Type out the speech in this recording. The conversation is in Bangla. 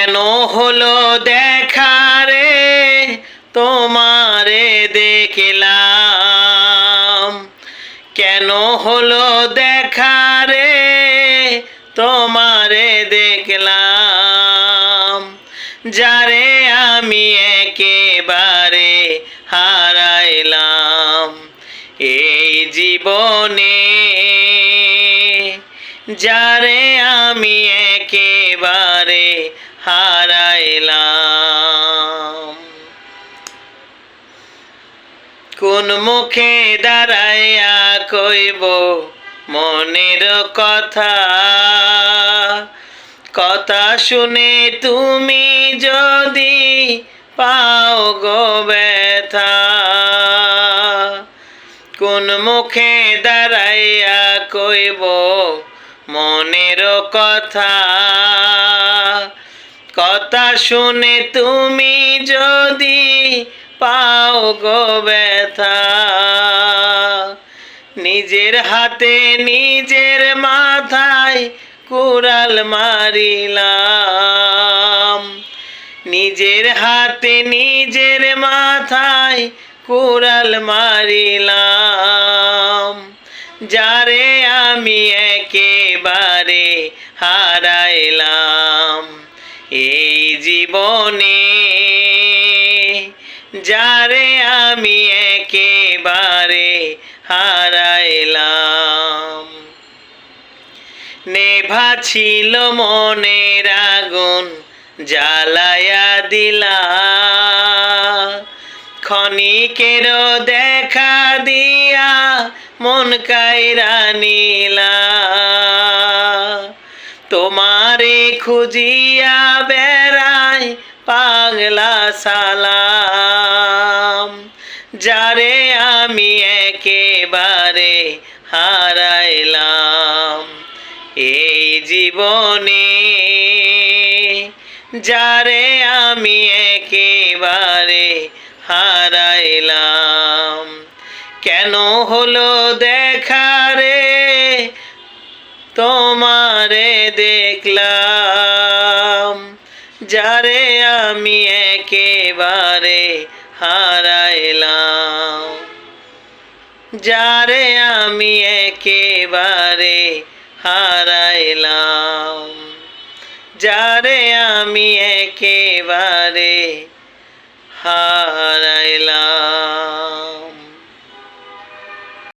কেন হলো দেখা রে তোমারে দেখলাম, কেন হলো দেখা রে তোমারে দেখলাম, যারে আমি একেবারে হারাইলাম এই জীবনে, যারে আমি একেবারে হারাইলাম। কোন মুখে দাঁড়াইয়া কইব মনের কথা, কথা শুনে তুমি যদি পাও গো ব্যথা। কোন মুখে দাঁড়াইয়া কইব মনের কথা, কথা শুনে তুমি যদি পাও গো ব্যথা। নিজের হাতে নিজের মাথায় কুড়াল মারিলাম, নিজের হাতে নিজের মাথায় কুড়াল মারিলাম, যারে আমি একেবারে হারাইলাম এই জীবনে, যারে আমি একেবারে হারাইলাম। নেভা ছিল মনের আগুন জ্বালায়া দিলা, ক্ষণিকের দেখা দিয়া মন কাইরা নিলা। তোমারে খুঁজিয়া বেড়াই পাগলা সালাম, যারে আমি একেবারে হারাইলাম এই জীবনে, যারে আমি একেবারে হারাইলাম। কেন হলো দেখা রে তোমারে দেখলাম, যারে আমি একেবারে হারাইলাম, যারে আমি একেবারে হারাইলাম, যারে আমি একেবারে হারাইলাম।